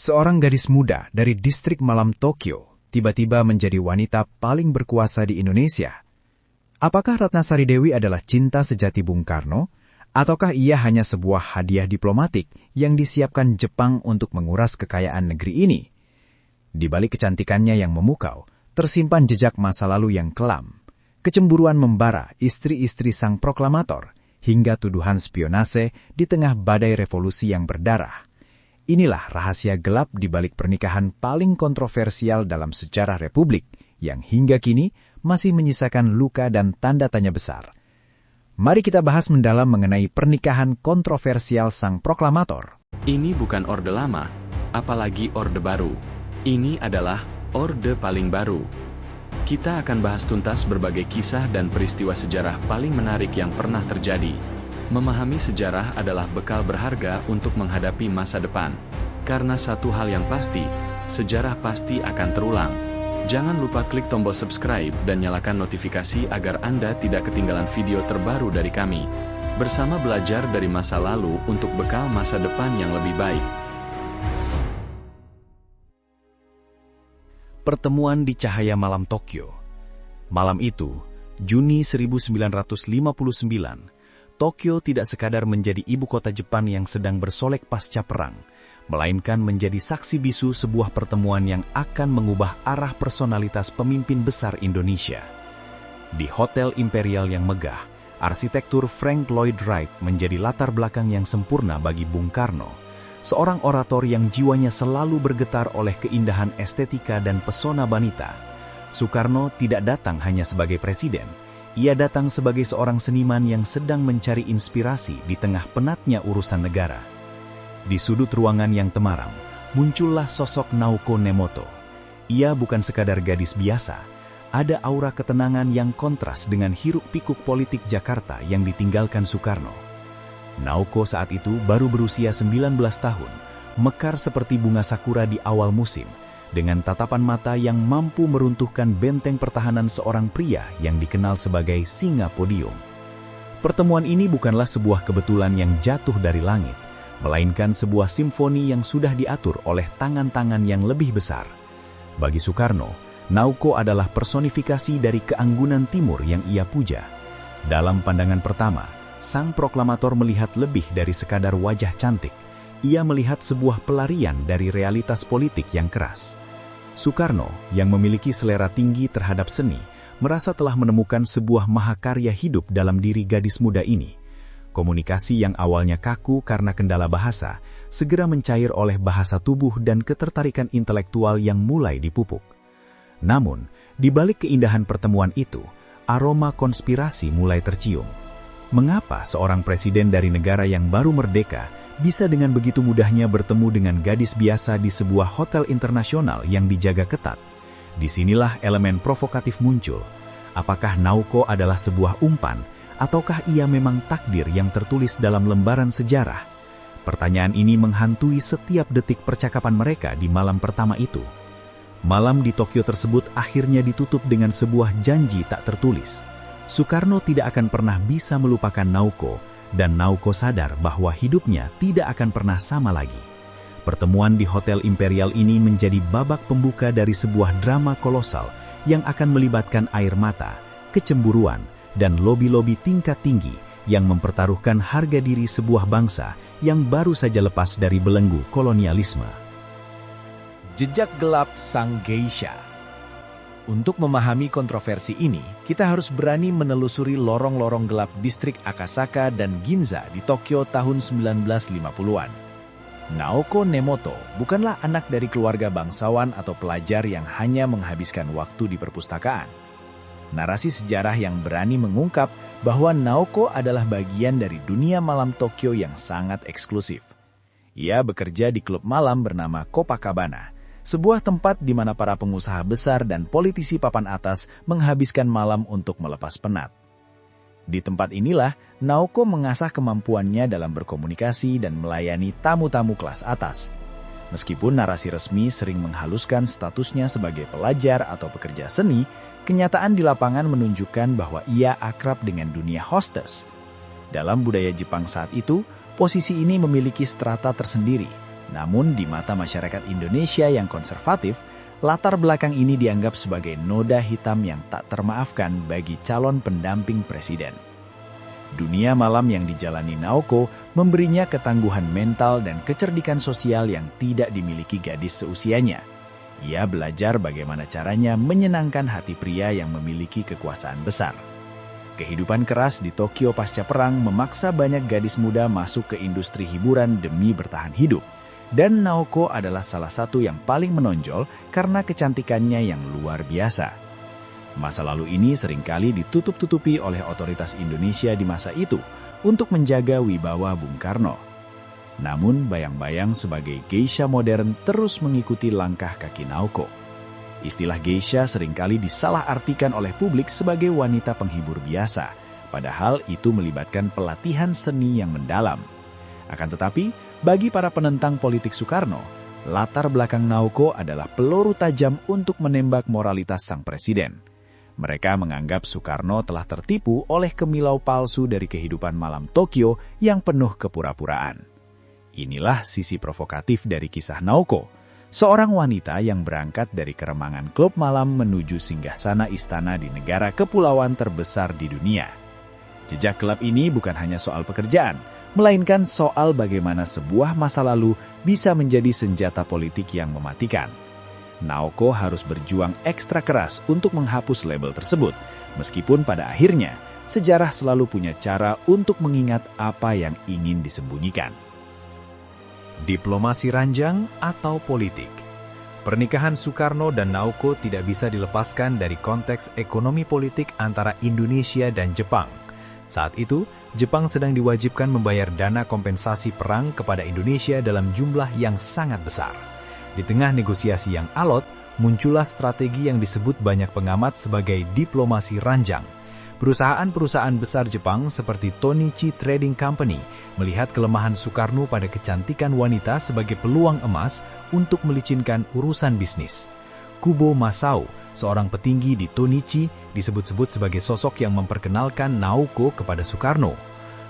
Seorang gadis muda dari distrik malam Tokyo tiba-tiba menjadi wanita paling berkuasa di Indonesia. Apakah Ratna Sari Dewi adalah cinta sejati Bung Karno, ataukah ia hanya sebuah hadiah diplomatik yang disiapkan Jepang untuk menguras kekayaan negeri ini? Di balik kecantikannya yang memukau, tersimpan jejak masa lalu yang kelam. Kecemburuan membara istri-istri sang proklamator, hingga tuduhan spionase di tengah badai revolusi yang berdarah. Inilah rahasia gelap di balik pernikahan paling kontroversial dalam sejarah Republik, yang hingga kini masih menyisakan luka dan tanda tanya besar. Mari kita bahas mendalam mengenai pernikahan kontroversial sang proklamator. Ini bukan orde lama, apalagi orde baru. Ini adalah orde paling baru. Kita akan bahas tuntas berbagai kisah dan peristiwa sejarah paling menarik yang pernah terjadi. Memahami sejarah adalah bekal berharga untuk menghadapi masa depan. Karena satu hal yang pasti, sejarah pasti akan terulang. Jangan lupa klik tombol subscribe dan nyalakan notifikasi agar Anda tidak ketinggalan video terbaru dari kami. Bersama belajar dari masa lalu untuk bekal masa depan yang lebih baik. Pertemuan di cahaya malam Tokyo. Malam itu, Juni 1959, Tokyo tidak sekadar menjadi ibu kota Jepang yang sedang bersolek pasca perang, melainkan menjadi saksi bisu sebuah pertemuan yang akan mengubah arah personalitas pemimpin besar Indonesia. Di Hotel Imperial yang megah, arsitektur Frank Lloyd Wright menjadi latar belakang yang sempurna bagi Bung Karno, seorang orator yang jiwanya selalu bergetar oleh keindahan estetika dan pesona wanita. Soekarno tidak datang hanya sebagai presiden, ia datang sebagai seorang seniman yang sedang mencari inspirasi di tengah penatnya urusan negara. Di sudut ruangan yang temaram, muncullah sosok Naoko Nemoto. Ia bukan sekadar gadis biasa, ada aura ketenangan yang kontras dengan hiruk-pikuk politik Jakarta yang ditinggalkan Soekarno. Naoko saat itu baru berusia 19 tahun, mekar seperti bunga sakura di awal musim, dengan tatapan mata yang mampu meruntuhkan benteng pertahanan seorang pria yang dikenal sebagai singa podium. Pertemuan ini bukanlah sebuah kebetulan yang jatuh dari langit, melainkan sebuah simfoni yang sudah diatur oleh tangan-tangan yang lebih besar. Bagi Soekarno, Naoko adalah personifikasi dari keanggunan timur yang ia puja. Dalam pandangan pertama, sang proklamator melihat lebih dari sekadar wajah cantik. Ia melihat sebuah pelarian dari realitas politik yang keras. Soekarno, yang memiliki selera tinggi terhadap seni, merasa telah menemukan sebuah mahakarya hidup dalam diri gadis muda ini. Komunikasi yang awalnya kaku karena kendala bahasa, segera mencair oleh bahasa tubuh dan ketertarikan intelektual yang mulai dipupuk. Namun, di balik keindahan pertemuan itu, aroma konspirasi mulai tercium. Mengapa seorang presiden dari negara yang baru merdeka bisa dengan begitu mudahnya bertemu dengan gadis biasa di sebuah hotel internasional yang dijaga ketat? Disinilah elemen provokatif muncul. Apakah Naoko adalah sebuah umpan, ataukah ia memang takdir yang tertulis dalam lembaran sejarah? Pertanyaan ini menghantui setiap detik percakapan mereka di malam pertama itu. Malam di Tokyo tersebut akhirnya ditutup dengan sebuah janji tak tertulis. Soekarno tidak akan pernah bisa melupakan Naoko, dan Naoko sadar bahwa hidupnya tidak akan pernah sama lagi. Pertemuan di Hotel Imperial ini menjadi babak pembuka dari sebuah drama kolosal yang akan melibatkan air mata, kecemburuan, dan lobi-lobi tingkat tinggi yang mempertaruhkan harga diri sebuah bangsa yang baru saja lepas dari belenggu kolonialisme. Jejak gelap sang geisha. Untuk memahami kontroversi ini, kita harus berani menelusuri lorong-lorong gelap distrik Akasaka dan Ginza di Tokyo tahun 1950-an. Naoko Nemoto bukanlah anak dari keluarga bangsawan atau pelajar yang hanya menghabiskan waktu di perpustakaan. Narasi sejarah yang berani mengungkap bahwa Naoko adalah bagian dari dunia malam Tokyo yang sangat eksklusif. Ia bekerja di klub malam bernama Copacabana, sebuah tempat di mana para pengusaha besar dan politisi papan atas menghabiskan malam untuk melepas penat. Di tempat inilah, Naoko mengasah kemampuannya dalam berkomunikasi dan melayani tamu-tamu kelas atas. Meskipun narasi resmi sering menghaluskan statusnya sebagai pelajar atau pekerja seni, kenyataan di lapangan menunjukkan bahwa ia akrab dengan dunia hostess. Dalam budaya Jepang saat itu, posisi ini memiliki strata tersendiri, Namun di mata masyarakat Indonesia yang konservatif, latar belakang ini dianggap sebagai noda hitam yang tak termaafkan bagi calon pendamping presiden. Dunia malam yang dijalani Naoko memberinya ketangguhan mental dan kecerdikan sosial yang tidak dimiliki gadis seusianya. Ia belajar bagaimana caranya menyenangkan hati pria yang memiliki kekuasaan besar. Kehidupan keras di Tokyo pasca perang memaksa banyak gadis muda masuk ke industri hiburan demi bertahan hidup. Dan Naoko adalah salah satu yang paling menonjol karena kecantikannya yang luar biasa. Masa lalu ini seringkali ditutup-tutupi oleh otoritas Indonesia di masa itu untuk menjaga wibawa Bung Karno. Namun bayang-bayang sebagai geisha modern terus mengikuti langkah kaki Naoko. Istilah geisha seringkali disalahartikan oleh publik sebagai wanita penghibur biasa, padahal itu melibatkan pelatihan seni yang mendalam. Akan tetapi, bagi para penentang politik Soekarno, latar belakang Naoko adalah peluru tajam untuk menembak moralitas sang presiden. Mereka menganggap Soekarno telah tertipu oleh kemilau palsu dari kehidupan malam Tokyo yang penuh kepura-puraan. Inilah sisi provokatif dari kisah Naoko, seorang wanita yang berangkat dari keremangan klub malam menuju singgasana istana di negara kepulauan terbesar di dunia. Jejak gelap ini bukan hanya soal pekerjaan, melainkan soal bagaimana sebuah masa lalu bisa menjadi senjata politik yang mematikan. Naoko harus berjuang ekstra keras untuk menghapus label tersebut, meskipun pada akhirnya sejarah selalu punya cara untuk mengingat apa yang ingin disembunyikan. Diplomasi ranjang atau politik. Pernikahan Soekarno dan Naoko tidak bisa dilepaskan dari konteks ekonomi politik antara Indonesia dan Jepang. Saat itu, Jepang sedang diwajibkan membayar dana kompensasi perang kepada Indonesia dalam jumlah yang sangat besar. Di tengah negosiasi yang alot, muncullah strategi yang disebut banyak pengamat sebagai diplomasi ranjang. Perusahaan-perusahaan besar Jepang seperti Tonichi Trading Company melihat kelemahan Soekarno pada kecantikan wanita sebagai peluang emas untuk melicinkan urusan bisnis. Kubo Masao, seorang petinggi di Tonichi, disebut-sebut sebagai sosok yang memperkenalkan Naoko kepada Soekarno.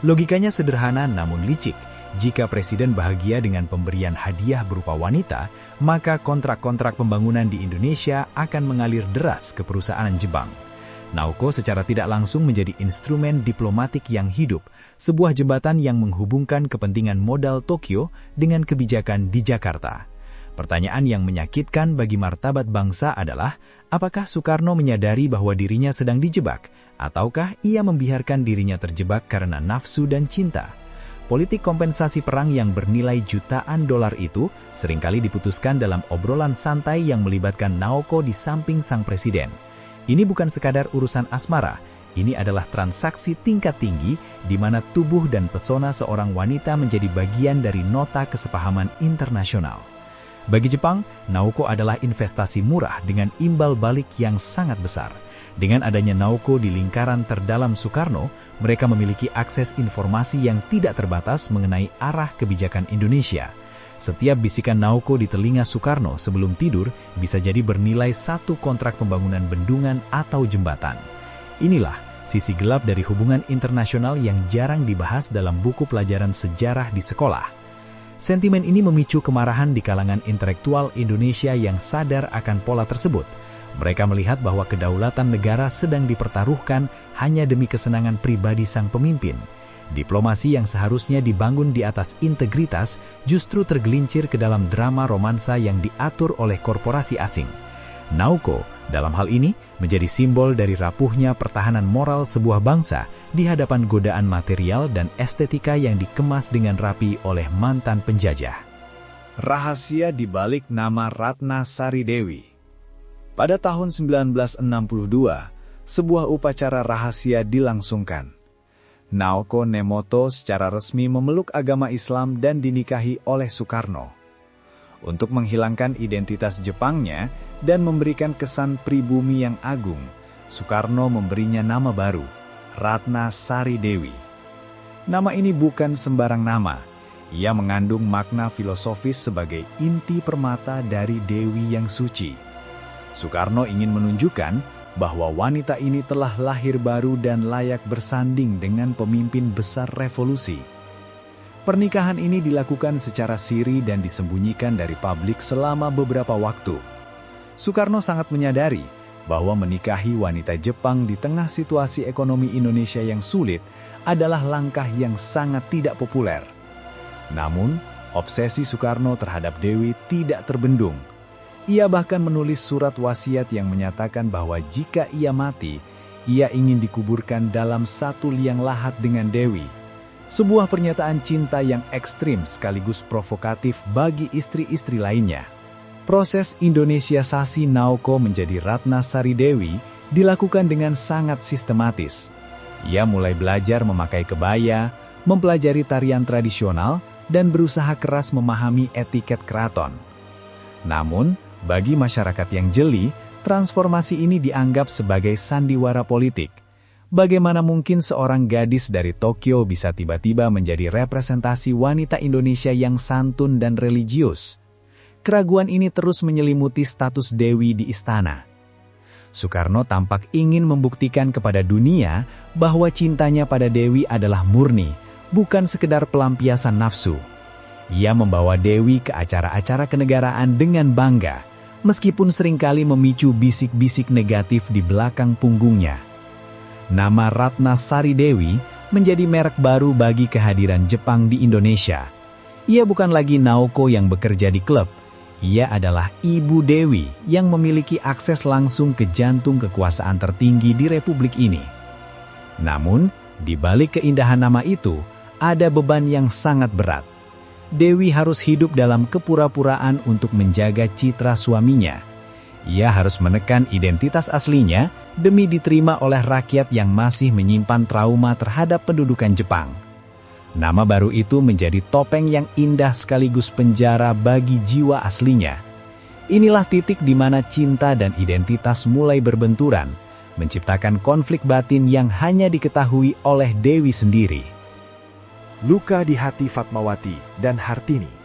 Logikanya sederhana namun licik. Jika presiden bahagia dengan pemberian hadiah berupa wanita, maka kontrak-kontrak pembangunan di Indonesia akan mengalir deras ke perusahaan Jepang. Naoko secara tidak langsung menjadi instrumen diplomatik yang hidup, sebuah jembatan yang menghubungkan kepentingan modal Tokyo dengan kebijakan di Jakarta. Pertanyaan yang menyakitkan bagi martabat bangsa adalah, apakah Soekarno menyadari bahwa dirinya sedang dijebak, ataukah ia membiarkan dirinya terjebak karena nafsu dan cinta? Politik kompensasi perang yang bernilai jutaan dolar itu seringkali diputuskan dalam obrolan santai yang melibatkan Naoko di samping sang presiden. Ini bukan sekadar urusan asmara, ini adalah transaksi tingkat tinggi di mana tubuh dan pesona seorang wanita menjadi bagian dari nota kesepahaman internasional. Bagi Jepang, Naoko adalah investasi murah dengan imbal balik yang sangat besar. Dengan adanya Naoko di lingkaran terdalam Soekarno, mereka memiliki akses informasi yang tidak terbatas mengenai arah kebijakan Indonesia. Setiap bisikan Naoko di telinga Soekarno sebelum tidur bisa jadi bernilai satu kontrak pembangunan bendungan atau jembatan. Inilah sisi gelap dari hubungan internasional yang jarang dibahas dalam buku pelajaran sejarah di sekolah. Sentimen ini memicu kemarahan di kalangan intelektual Indonesia yang sadar akan pola tersebut. Mereka melihat bahwa kedaulatan negara sedang dipertaruhkan hanya demi kesenangan pribadi sang pemimpin. Diplomasi yang seharusnya dibangun di atas integritas justru tergelincir ke dalam drama romansa yang diatur oleh korporasi asing. Naoko, dalam hal ini, menjadi simbol dari rapuhnya pertahanan moral sebuah bangsa di hadapan godaan material dan estetika yang dikemas dengan rapi oleh mantan penjajah. Rahasia di balik nama Ratna Sari Dewi. Pada tahun 1962, sebuah upacara rahasia dilangsungkan. Naoko Nemoto secara resmi memeluk agama Islam dan dinikahi oleh Soekarno. Untuk menghilangkan identitas Jepangnya dan memberikan kesan pribumi yang agung, Soekarno memberinya nama baru, Ratna Sari Dewi. Nama ini bukan sembarang nama. Ia mengandung makna filosofis sebagai inti permata dari Dewi yang suci. Soekarno ingin menunjukkan bahwa wanita ini telah lahir baru dan layak bersanding dengan pemimpin besar revolusi. Pernikahan ini dilakukan secara siri dan disembunyikan dari publik selama beberapa waktu. Soekarno sangat menyadari bahwa menikahi wanita Jepang di tengah situasi ekonomi Indonesia yang sulit adalah langkah yang sangat tidak populer. Namun, obsesi Soekarno terhadap Dewi tidak terbendung. Ia bahkan menulis surat wasiat yang menyatakan bahwa jika ia mati, ia ingin dikuburkan dalam satu liang lahat dengan Dewi. Sebuah pernyataan cinta yang ekstrim sekaligus provokatif bagi istri-istri lainnya. Proses Indonesiasasi Naoko menjadi Ratna Sari Dewi dilakukan dengan sangat sistematis. Ia mulai belajar memakai kebaya, mempelajari tarian tradisional, dan berusaha keras memahami etiket keraton. Namun, bagi masyarakat yang jeli, transformasi ini dianggap sebagai sandiwara politik. Bagaimana mungkin seorang gadis dari Tokyo bisa tiba-tiba menjadi representasi wanita Indonesia yang santun dan religius? Keraguan ini terus menyelimuti status Dewi di istana. Soekarno tampak ingin membuktikan kepada dunia bahwa cintanya pada Dewi adalah murni, bukan sekedar pelampiasan nafsu. Ia membawa Dewi ke acara-acara kenegaraan dengan bangga, meskipun seringkali memicu bisik-bisik negatif di belakang punggungnya. Nama Ratna Sari Dewi menjadi merek baru bagi kehadiran Jepang di Indonesia. Ia bukan lagi Naoko yang bekerja di klub. Ia adalah Ibu Dewi yang memiliki akses langsung ke jantung kekuasaan tertinggi di Republik ini. Namun, di balik keindahan nama itu, ada beban yang sangat berat. Dewi harus hidup dalam kepura-puraan untuk menjaga citra suaminya. Ia harus menekan identitas aslinya demi diterima oleh rakyat yang masih menyimpan trauma terhadap pendudukan Jepang. Nama baru itu menjadi topeng yang indah sekaligus penjara bagi jiwa aslinya. Inilah titik di mana cinta dan identitas mulai berbenturan, menciptakan konflik batin yang hanya diketahui oleh Dewi sendiri. Luka di hati Fatmawati dan Hartini.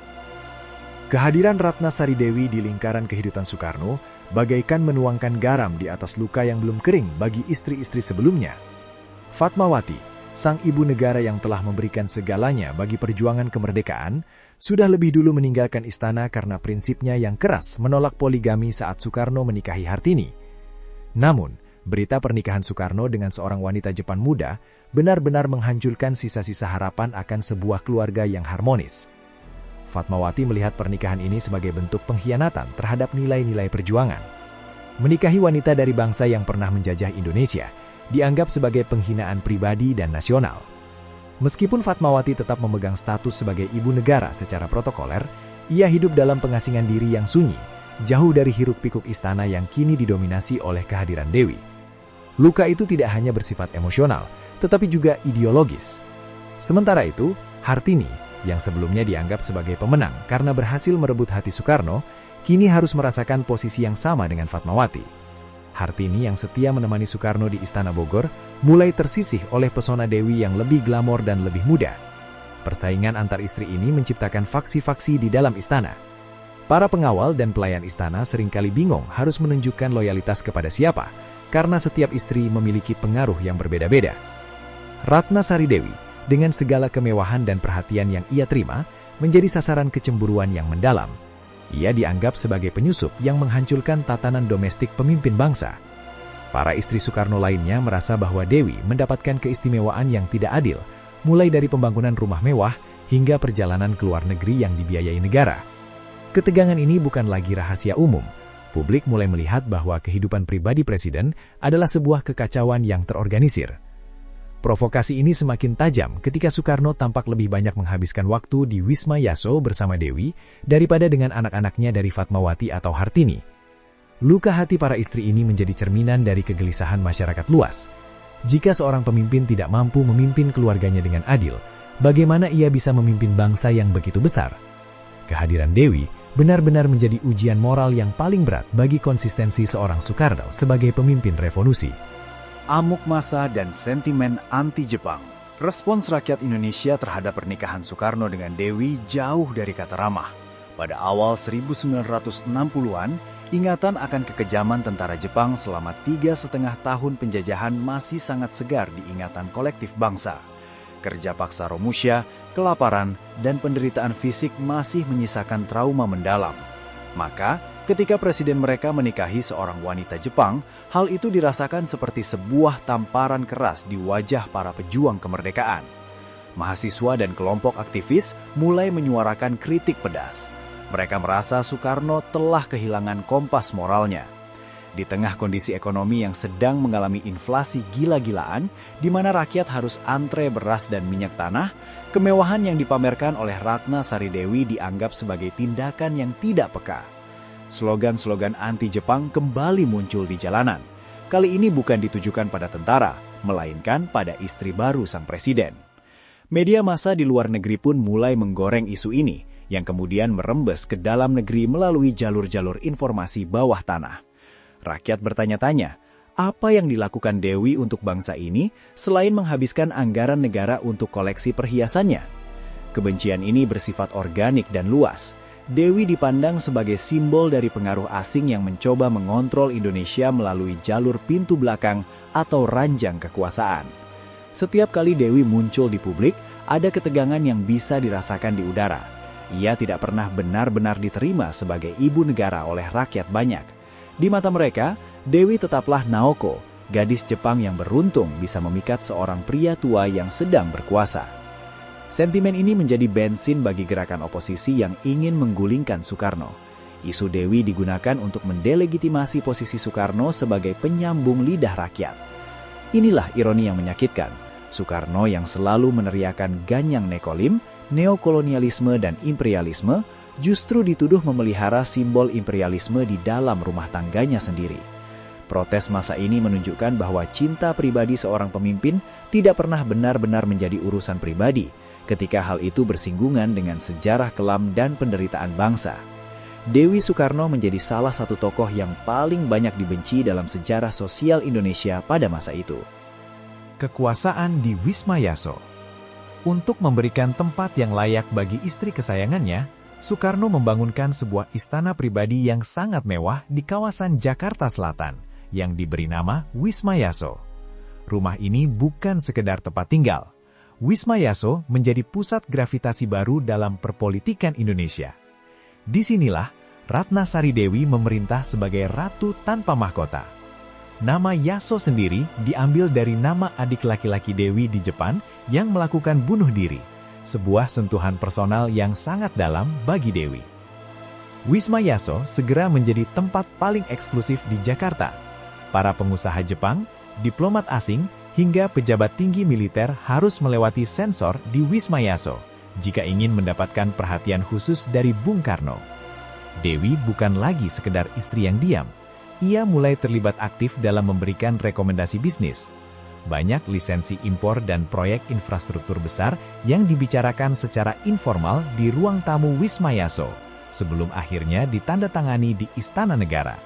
Kehadiran Ratna Sari Dewi di lingkaran kehidupan Soekarno bagaikan menuangkan garam di atas luka yang belum kering bagi istri-istri sebelumnya. Fatmawati, sang ibu negara yang telah memberikan segalanya bagi perjuangan kemerdekaan, sudah lebih dulu meninggalkan istana karena prinsipnya yang keras menolak poligami saat Soekarno menikahi Hartini. Namun, berita pernikahan Soekarno dengan seorang wanita Jepang muda benar-benar menghancurkan sisa-sisa harapan akan sebuah keluarga yang harmonis. Fatmawati melihat pernikahan ini sebagai bentuk pengkhianatan terhadap nilai-nilai perjuangan. Menikahi wanita dari bangsa yang pernah menjajah Indonesia dianggap sebagai penghinaan pribadi dan nasional. Meskipun Fatmawati tetap memegang status sebagai ibu negara secara protokoler, ia hidup dalam pengasingan diri yang sunyi, jauh dari hiruk-pikuk istana yang kini didominasi oleh kehadiran Dewi. Luka itu tidak hanya bersifat emosional, tetapi juga ideologis. Sementara itu, Hartini, yang sebelumnya dianggap sebagai pemenang karena berhasil merebut hati Soekarno, kini harus merasakan posisi yang sama dengan Fatmawati. Hartini yang setia menemani Soekarno di Istana Bogor, mulai tersisih oleh pesona Dewi yang lebih glamor dan lebih muda. Persaingan antar istri ini menciptakan faksi-faksi di dalam istana. Para pengawal dan pelayan istana seringkali bingung harus menunjukkan loyalitas kepada siapa, karena setiap istri memiliki pengaruh yang berbeda-beda. Ratna Sari Dewi, dengan segala kemewahan dan perhatian yang ia terima, menjadi sasaran kecemburuan yang mendalam. Ia dianggap sebagai penyusup yang menghancurkan tatanan domestik pemimpin bangsa. Para istri Soekarno lainnya merasa bahwa Dewi mendapatkan keistimewaan yang tidak adil, mulai dari pembangunan rumah mewah hingga perjalanan ke luar negeri yang dibiayai negara. Ketegangan ini bukan lagi rahasia umum. Publik mulai melihat bahwa kehidupan pribadi presiden adalah sebuah kekacauan yang terorganisir. Provokasi ini semakin tajam ketika Soekarno tampak lebih banyak menghabiskan waktu di Wisma Yaso bersama Dewi daripada dengan anak-anaknya dari Fatmawati atau Hartini. Luka hati para istri ini menjadi cerminan dari kegelisahan masyarakat luas. Jika seorang pemimpin tidak mampu memimpin keluarganya dengan adil, bagaimana ia bisa memimpin bangsa yang begitu besar? Kehadiran Dewi benar-benar menjadi ujian moral yang paling berat bagi konsistensi seorang Soekarno sebagai pemimpin revolusi. Amuk massa dan sentimen anti-Jepang. Respons rakyat Indonesia terhadap pernikahan Soekarno dengan Dewi jauh dari kata ramah. Pada awal 1960-an, ingatan akan kekejaman tentara Jepang selama 3,5 tahun penjajahan masih sangat segar di ingatan kolektif bangsa. kerja paksa Romusha, kelaparan, dan penderitaan fisik masih menyisakan trauma mendalam. Maka, ketika presiden mereka menikahi seorang wanita Jepang, hal itu dirasakan seperti sebuah tamparan keras di wajah para pejuang kemerdekaan. Mahasiswa dan kelompok aktivis mulai menyuarakan kritik pedas. Mereka merasa Soekarno telah kehilangan kompas moralnya. Di tengah kondisi ekonomi yang sedang mengalami inflasi gila-gilaan, di mana rakyat harus antre beras dan minyak tanah, kemewahan yang dipamerkan oleh Ratna Sari Dewi dianggap sebagai tindakan yang tidak peka. Slogan-slogan anti-Jepang kembali muncul di jalanan. Kali ini bukan ditujukan pada tentara, melainkan pada istri baru sang presiden. Media massa di luar negeri pun mulai menggoreng isu ini, yang kemudian merembes ke dalam negeri melalui jalur-jalur informasi bawah tanah. Rakyat bertanya-tanya, apa yang dilakukan Dewi untuk bangsa ini selain menghabiskan anggaran negara untuk koleksi perhiasannya? Kebencian ini bersifat organik dan luas. Dewi dipandang sebagai simbol dari pengaruh asing yang mencoba mengontrol Indonesia melalui jalur pintu belakang atau ranjang kekuasaan. Setiap kali Dewi muncul di publik, ada ketegangan yang bisa dirasakan di udara. Ia tidak pernah benar-benar diterima sebagai ibu negara oleh rakyat banyak. Di mata mereka, Dewi tetaplah Naoko, gadis Jepang yang beruntung bisa memikat seorang pria tua yang sedang berkuasa. Sentimen ini menjadi bensin bagi gerakan oposisi yang ingin menggulingkan Soekarno. Isu Dewi digunakan untuk mendelegitimasi posisi Soekarno sebagai penyambung lidah rakyat. Inilah ironi yang menyakitkan. Soekarno yang selalu meneriakan ganyang nekolim, neokolonialisme dan imperialisme, justru dituduh memelihara simbol imperialisme di dalam rumah tangganya sendiri. Protes masa ini menunjukkan bahwa cinta pribadi seorang pemimpin tidak pernah benar-benar menjadi urusan pribadi, ketika hal itu bersinggungan dengan sejarah kelam dan penderitaan bangsa. Dewi Soekarno menjadi salah satu tokoh yang paling banyak dibenci dalam sejarah sosial Indonesia pada masa itu. Kekuasaan di Wisma Yaso. Untuk memberikan tempat yang layak bagi istri kesayangannya, Soekarno membangunkan sebuah istana pribadi yang sangat mewah di kawasan Jakarta Selatan, yang diberi nama Wisma Yaso. Rumah ini bukan sekedar tempat tinggal. Wisma Yaso menjadi pusat gravitasi baru dalam perpolitikan Indonesia. Disinilah Ratna Sari Dewi memerintah sebagai ratu tanpa mahkota. Nama Yaso sendiri diambil dari nama adik laki-laki Dewi di Jepang yang melakukan bunuh diri, sebuah sentuhan personal yang sangat dalam bagi Dewi. Wisma Yaso segera menjadi tempat paling eksklusif di Jakarta. Para pengusaha Jepang, diplomat asing, hingga pejabat tinggi militer harus melewati sensor di Wisma Yaso jika ingin mendapatkan perhatian khusus dari Bung Karno. Dewi bukan lagi sekedar istri yang diam. Ia mulai terlibat aktif dalam memberikan rekomendasi bisnis. Banyak lisensi impor dan proyek infrastruktur besar yang dibicarakan secara informal di ruang tamu Wisma Yaso, sebelum akhirnya ditandatangani di Istana Negara.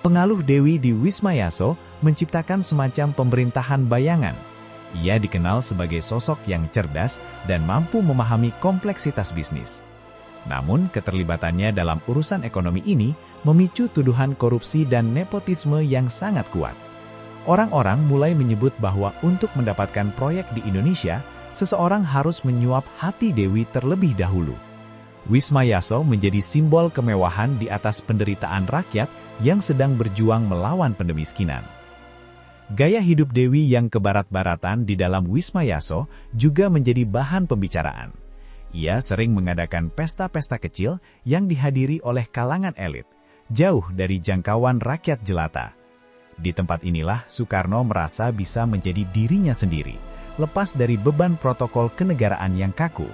Pengaruh Dewi di Wisma Yaso menciptakan semacam pemerintahan bayangan. Ia dikenal sebagai sosok yang cerdas dan mampu memahami kompleksitas bisnis. Namun, keterlibatannya dalam urusan ekonomi ini memicu tuduhan korupsi dan nepotisme yang sangat kuat. Orang-orang mulai menyebut bahwa untuk mendapatkan proyek di Indonesia, seseorang harus menyuap hati Dewi terlebih dahulu. Wisma Yaso menjadi simbol kemewahan di atas penderitaan rakyat yang sedang berjuang melawan pendemiskinan. Gaya hidup Dewi yang kebarat-baratan di dalam Wisma Yaso juga menjadi bahan pembicaraan. Ia sering mengadakan pesta-pesta kecil yang dihadiri oleh kalangan elit, jauh dari jangkauan rakyat jelata. Di tempat inilah Soekarno merasa bisa menjadi dirinya sendiri, lepas dari beban protokol kenegaraan yang kaku.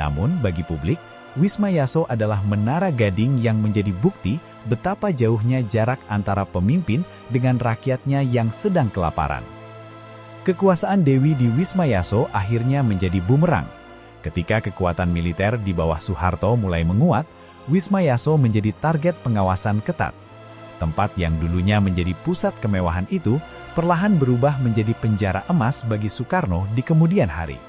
Namun bagi publik, Wisma Yaso adalah menara gading yang menjadi bukti betapa jauhnya jarak antara pemimpin dengan rakyatnya yang sedang kelaparan. Kekuasaan Dewi di Wisma Yaso akhirnya menjadi bumerang. Ketika kekuatan militer di bawah Soeharto mulai menguat, Wisma Yaso menjadi target pengawasan ketat. Tempat yang dulunya menjadi pusat kemewahan itu perlahan berubah menjadi penjara emas bagi Soekarno di kemudian hari.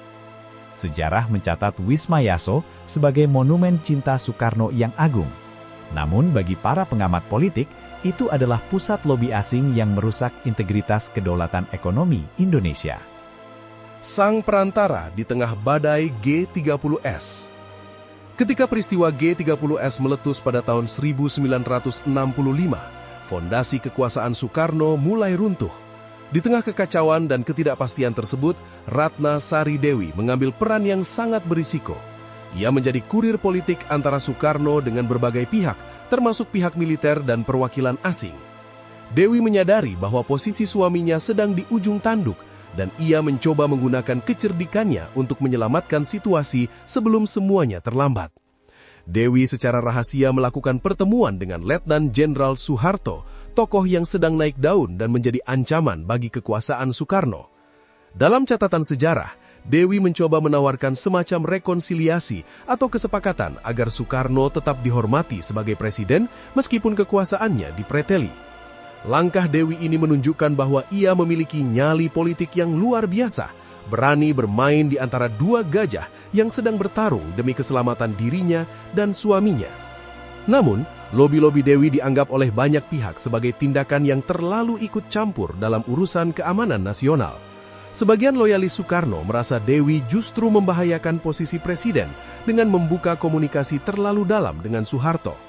Sejarah mencatat Wisma Yaso sebagai monumen cinta Soekarno yang agung. Namun bagi para pengamat politik, itu adalah pusat lobi asing yang merusak integritas kedaulatan ekonomi Indonesia. sang perantara di tengah badai G30S. Ketika peristiwa G30S meletus pada tahun 1965, fondasi kekuasaan Soekarno mulai runtuh. Di tengah kekacauan dan ketidakpastian tersebut, Ratna Sari Dewi mengambil peran yang sangat berisiko. Ia menjadi kurir politik antara Soekarno dengan berbagai pihak, termasuk pihak militer dan perwakilan asing. Dewi menyadari bahwa posisi suaminya sedang di ujung tanduk, dan ia mencoba menggunakan kecerdikannya untuk menyelamatkan situasi sebelum semuanya terlambat. Dewi secara rahasia melakukan pertemuan dengan Letnan Jenderal Soeharto, tokoh yang sedang naik daun dan menjadi ancaman bagi kekuasaan Soekarno. Dalam catatan sejarah, Dewi mencoba menawarkan semacam rekonsiliasi atau kesepakatan agar Soekarno tetap dihormati sebagai presiden meskipun kekuasaannya dipreteli. Langkah Dewi ini menunjukkan bahwa ia memiliki nyali politik yang luar biasa, berani bermain di antara dua gajah yang sedang bertarung demi keselamatan dirinya dan suaminya. Namun, lobi-lobi Dewi dianggap oleh banyak pihak sebagai tindakan yang terlalu ikut campur dalam urusan keamanan nasional. Sebagian loyalis Soekarno merasa Dewi justru membahayakan posisi presiden dengan membuka komunikasi terlalu dalam dengan Soeharto.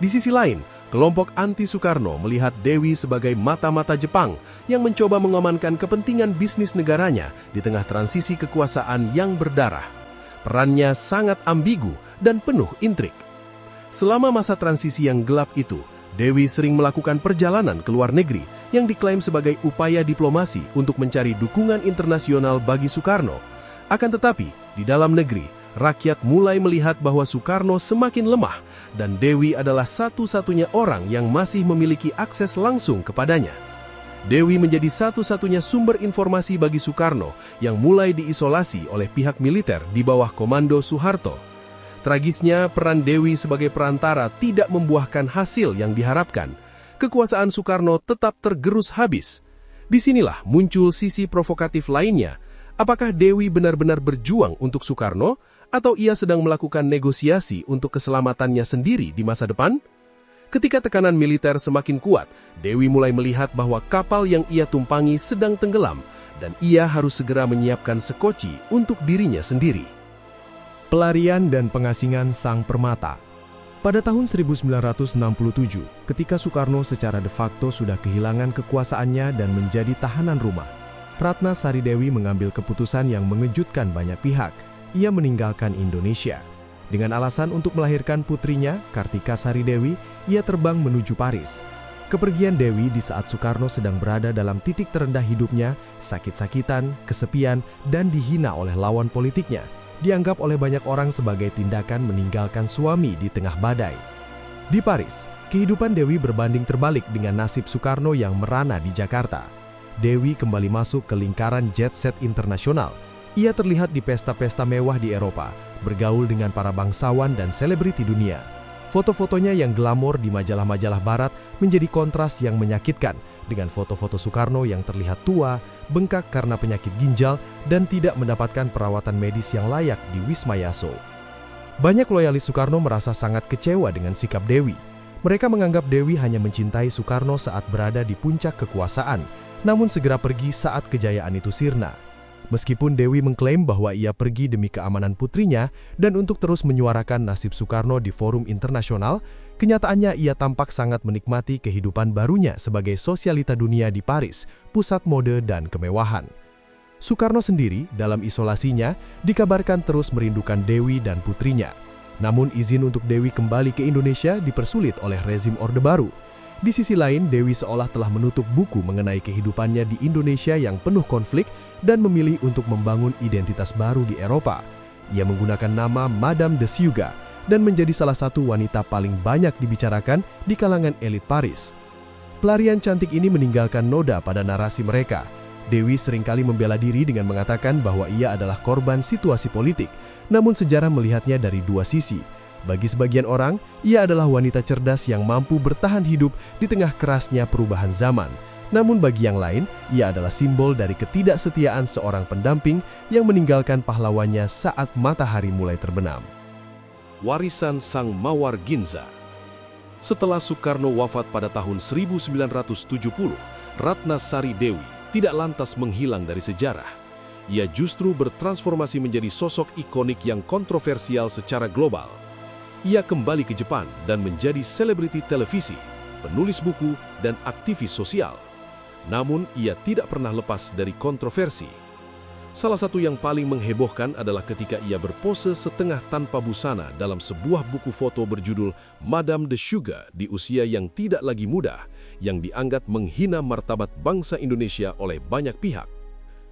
Di sisi lain, kelompok anti-Soekarno melihat Dewi sebagai mata-mata Jepang yang mencoba mengamankan kepentingan bisnis negaranya di tengah transisi kekuasaan yang berdarah. Perannya sangat ambigu dan penuh intrik. Selama masa transisi yang gelap itu, Dewi sering melakukan perjalanan ke luar negeri yang diklaim sebagai upaya diplomasi untuk mencari dukungan internasional bagi Soekarno. Akan tetapi, di dalam negeri, rakyat mulai melihat bahwa Soekarno semakin lemah dan Dewi adalah satu-satunya orang yang masih memiliki akses langsung kepadanya. Dewi menjadi satu-satunya sumber informasi bagi Soekarno yang mulai diisolasi oleh pihak militer di bawah komando Soeharto. Tragisnya, peran Dewi sebagai perantara tidak membuahkan hasil yang diharapkan. Kekuasaan Soekarno tetap tergerus habis. Disinilah muncul sisi provokatif lainnya. Apakah Dewi benar-benar berjuang untuk Soekarno, atau ia sedang melakukan negosiasi untuk keselamatannya sendiri di masa depan? Ketika tekanan militer semakin kuat, Dewi mulai melihat bahwa kapal yang ia tumpangi sedang tenggelam, dan ia harus segera menyiapkan sekoci untuk dirinya sendiri. Pelarian dan pengasingan sang permata. Pada tahun 1967, ketika Soekarno secara de facto sudah kehilangan kekuasaannya dan menjadi tahanan rumah, Ratna Sari Dewi mengambil keputusan yang mengejutkan banyak pihak. Ia meninggalkan Indonesia. Dengan alasan untuk melahirkan putrinya, Kartika Sari Dewi, ia terbang menuju Paris. Kepergian Dewi di saat Soekarno sedang berada dalam titik terendah hidupnya, sakit-sakitan, kesepian, dan dihina oleh lawan politiknya, dianggap oleh banyak orang sebagai tindakan meninggalkan suami di tengah badai. Di Paris, kehidupan Dewi berbanding terbalik dengan nasib Soekarno yang merana di Jakarta. Dewi kembali masuk ke lingkaran jet set internasional. Ia terlihat di pesta-pesta mewah di Eropa, bergaul dengan para bangsawan dan selebriti dunia. Foto-fotonya yang glamor di majalah-majalah barat menjadi kontras yang menyakitkan dengan foto-foto Soekarno yang terlihat tua, bengkak karena penyakit ginjal, dan tidak mendapatkan perawatan medis yang layak di Wisma Yaso. Banyak loyalis Soekarno merasa sangat kecewa dengan sikap Dewi. Mereka menganggap Dewi hanya mencintai Soekarno saat berada di puncak kekuasaan, namun segera pergi saat kejayaan itu sirna. Meskipun Dewi mengklaim bahwa ia pergi demi keamanan putrinya dan untuk terus menyuarakan nasib Soekarno di forum internasional, kenyataannya ia tampak sangat menikmati kehidupan barunya sebagai sosialita dunia di Paris, pusat mode dan kemewahan. Soekarno sendiri dalam isolasinya dikabarkan terus merindukan Dewi dan putrinya. Namun izin untuk Dewi kembali ke Indonesia dipersulit oleh rezim Orde Baru. Di sisi lain, Dewi seolah telah menutup buku mengenai kehidupannya di Indonesia yang penuh konflik dan memilih untuk membangun identitas baru di Eropa. Ia menggunakan nama Madame de Suga dan menjadi salah satu wanita paling banyak dibicarakan di kalangan elit Paris. Pelarian cantik ini meninggalkan noda pada narasi mereka. Dewi seringkali membela diri dengan mengatakan bahwa ia adalah korban situasi politik, namun sejarah melihatnya dari dua sisi. Bagi sebagian orang, ia adalah wanita cerdas yang mampu bertahan hidup di tengah kerasnya perubahan zaman. Namun bagi yang lain, ia adalah simbol dari ketidaksetiaan seorang pendamping yang meninggalkan pahlawannya saat matahari mulai terbenam. Warisan Sang Mawar Ginza. Setelah Soekarno wafat pada tahun 1970, Ratna Sari Dewi tidak lantas menghilang dari sejarah. ia justru bertransformasi menjadi sosok ikonik yang kontroversial secara global. Ia kembali ke Jepang dan menjadi selebriti televisi, penulis buku, dan aktivis sosial. Namun, ia tidak pernah lepas dari kontroversi. Salah satu yang paling menghebohkan adalah ketika ia berpose setengah tanpa busana dalam sebuah buku foto berjudul Madame de Sugar di usia yang tidak lagi muda, yang dianggap menghina martabat bangsa Indonesia oleh banyak pihak.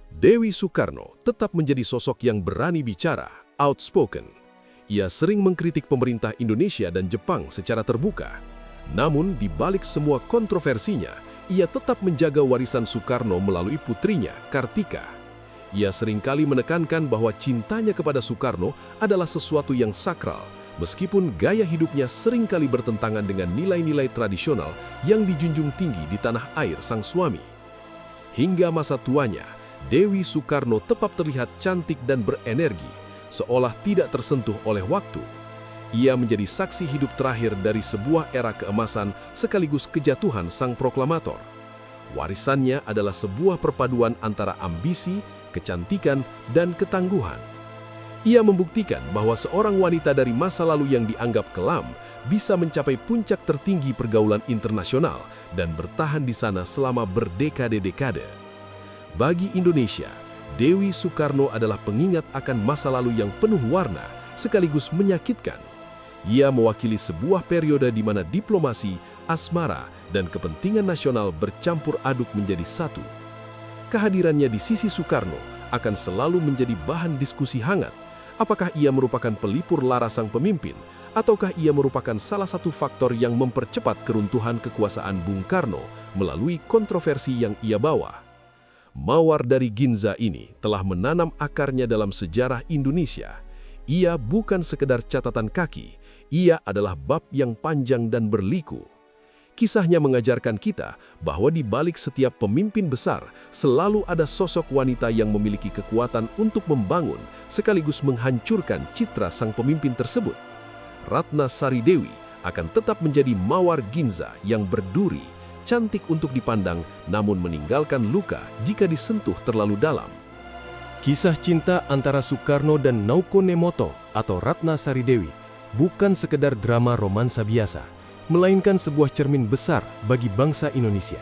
Dewi Soekarno tetap menjadi sosok yang berani bicara, outspoken. Ia sering mengkritik pemerintah Indonesia dan Jepang secara terbuka. Namun, di balik semua kontroversinya, ia tetap menjaga warisan Soekarno melalui putrinya, Kartika. Ia seringkali menekankan bahwa cintanya kepada Soekarno adalah sesuatu yang sakral, meskipun gaya hidupnya seringkali bertentangan dengan nilai-nilai tradisional yang dijunjung tinggi di tanah air sang suami. Hingga masa tuanya, Dewi Soekarno tetap terlihat cantik dan berenergi, seolah tidak tersentuh oleh waktu. Ia menjadi saksi hidup terakhir dari sebuah era keemasan sekaligus kejatuhan sang proklamator. Warisannya adalah sebuah perpaduan antara ambisi, kecantikan, dan ketangguhan. Ia membuktikan bahwa seorang wanita dari masa lalu yang dianggap kelam bisa mencapai puncak tertinggi pergaulan internasional dan bertahan di sana selama berdekade-dekade. Bagi Indonesia, Dewi Soekarno adalah pengingat akan masa lalu yang penuh warna sekaligus menyakitkan. Ia mewakili sebuah periode di mana diplomasi, asmara, dan kepentingan nasional bercampur aduk menjadi satu. Kehadirannya di sisi Soekarno akan selalu menjadi bahan diskusi hangat. Apakah ia merupakan pelipur lara sang pemimpin, ataukah ia merupakan salah satu faktor yang mempercepat keruntuhan kekuasaan Bung Karno melalui kontroversi yang ia bawa? Mawar dari Ginza ini telah menanam akarnya dalam sejarah Indonesia. Ia bukan sekedar catatan kaki, ia adalah bab yang panjang dan berliku. Kisahnya mengajarkan kita bahwa di balik setiap pemimpin besar selalu ada sosok wanita yang memiliki kekuatan untuk membangun sekaligus menghancurkan citra sang pemimpin tersebut. Ratna Sari Dewi akan tetap menjadi mawar Ginza yang berduri, cantik untuk dipandang namun meninggalkan luka jika disentuh terlalu dalam. Kisah cinta antara Soekarno dan Naoko Nemoto atau Ratna Sari Dewi bukan sekedar drama romansa biasa, melainkan sebuah cermin besar bagi bangsa Indonesia.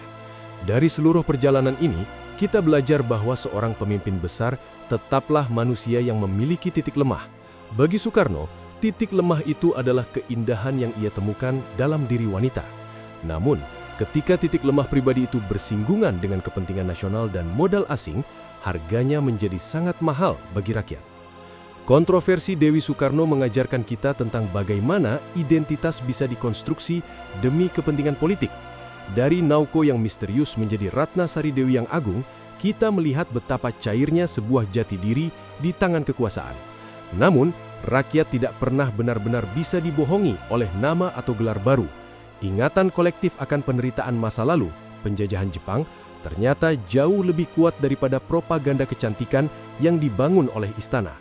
Dari seluruh perjalanan ini, kita belajar bahwa seorang pemimpin besar tetaplah manusia yang memiliki titik lemah. Bagi Soekarno, titik lemah itu adalah keindahan yang ia temukan dalam diri wanita. Namun, ketika titik lemah pribadi itu bersinggungan dengan kepentingan nasional dan modal asing, harganya menjadi sangat mahal bagi rakyat. Kontroversi Dewi Soekarno mengajarkan kita tentang bagaimana identitas bisa dikonstruksi demi kepentingan politik. Dari Naoko yang misterius menjadi Ratna Sari Dewi yang agung, kita melihat betapa cairnya sebuah jati diri di tangan kekuasaan. Namun, rakyat tidak pernah benar-benar bisa dibohongi oleh nama atau gelar baru. Ingatan kolektif akan penderitaan masa lalu, penjajahan Jepang, ternyata jauh lebih kuat daripada propaganda kecantikan yang dibangun oleh istana.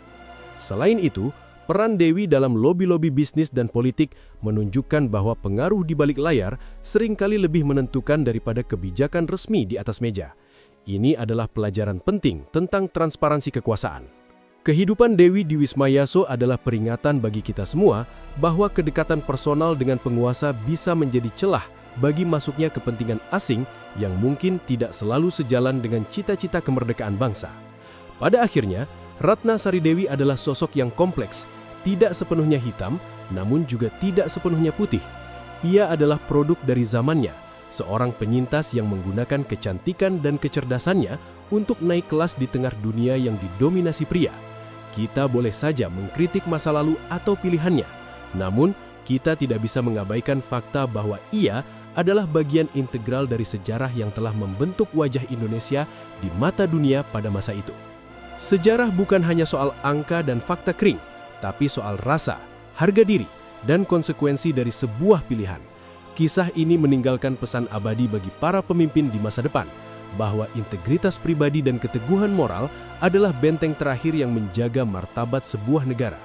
Selain itu, peran Dewi dalam lobi-lobi bisnis dan politik menunjukkan bahwa pengaruh di balik layar seringkali lebih menentukan daripada kebijakan resmi di atas meja. Ini adalah pelajaran penting tentang transparansi kekuasaan. Kehidupan Dewi di Wisma Yaso adalah peringatan bagi kita semua bahwa kedekatan personal dengan penguasa bisa menjadi celah bagi masuknya kepentingan asing yang mungkin tidak selalu sejalan dengan cita-cita kemerdekaan bangsa. Pada akhirnya, Ratna Sari Dewi adalah sosok yang kompleks, tidak sepenuhnya hitam, namun juga tidak sepenuhnya putih. Ia adalah produk dari zamannya, seorang penyintas yang menggunakan kecantikan dan kecerdasannya untuk naik kelas di tengah dunia yang didominasi pria. Kita boleh saja mengkritik masa lalu atau pilihannya, namun kita tidak bisa mengabaikan fakta bahwa ia adalah bagian integral dari sejarah yang telah membentuk wajah Indonesia di mata dunia pada masa itu. Sejarah bukan hanya soal angka dan fakta kering, tapi soal rasa, harga diri, dan konsekuensi dari sebuah pilihan. Kisah ini meninggalkan pesan abadi bagi para pemimpin di masa depan, bahwa integritas pribadi dan keteguhan moral adalah benteng terakhir yang menjaga martabat sebuah negara.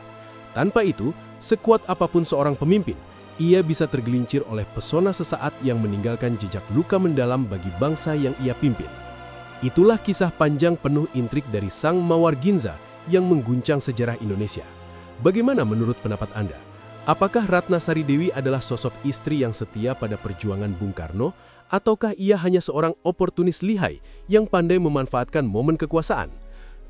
Tanpa itu, sekuat apapun seorang pemimpin, ia bisa tergelincir oleh pesona sesaat yang meninggalkan jejak luka mendalam bagi bangsa yang ia pimpin. Itulah kisah panjang penuh intrik dari sang Mawar Ginza yang mengguncang sejarah Indonesia. Bagaimana menurut pendapat Anda? Apakah Ratna Sari Dewi adalah sosok istri yang setia pada perjuangan Bung Karno, ataukah ia hanya seorang oportunis lihai yang pandai memanfaatkan momen kekuasaan?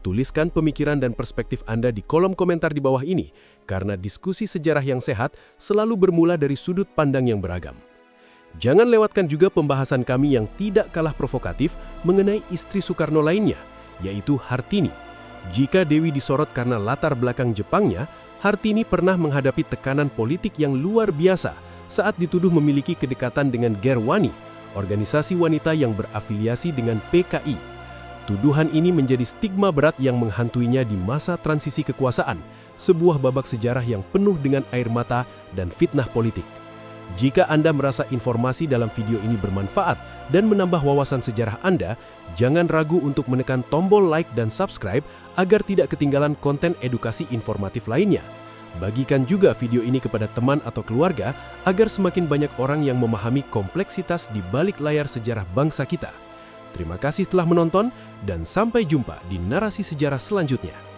Tuliskan pemikiran dan perspektif Anda di kolom komentar di bawah ini, karena diskusi sejarah yang sehat selalu bermula dari sudut pandang yang beragam. Jangan lewatkan juga pembahasan kami yang tidak kalah provokatif mengenai istri Soekarno lainnya, yaitu Hartini. Jika Dewi disorot karena latar belakang Jepangnya, Hartini pernah menghadapi tekanan politik yang luar biasa saat dituduh memiliki kedekatan dengan Gerwani, organisasi wanita yang berafiliasi dengan PKI. Tuduhan ini menjadi stigma berat yang menghantuinya di masa transisi kekuasaan, sebuah babak sejarah yang penuh dengan air mata dan fitnah politik. Jika Anda merasa informasi dalam video ini bermanfaat dan menambah wawasan sejarah Anda, jangan ragu untuk menekan tombol like dan subscribe agar tidak ketinggalan konten edukasi informatif lainnya. Bagikan juga video ini kepada teman atau keluarga agar semakin banyak orang yang memahami kompleksitas di balik layar sejarah bangsa kita. Terima kasih telah menonton dan sampai jumpa di narasi sejarah selanjutnya.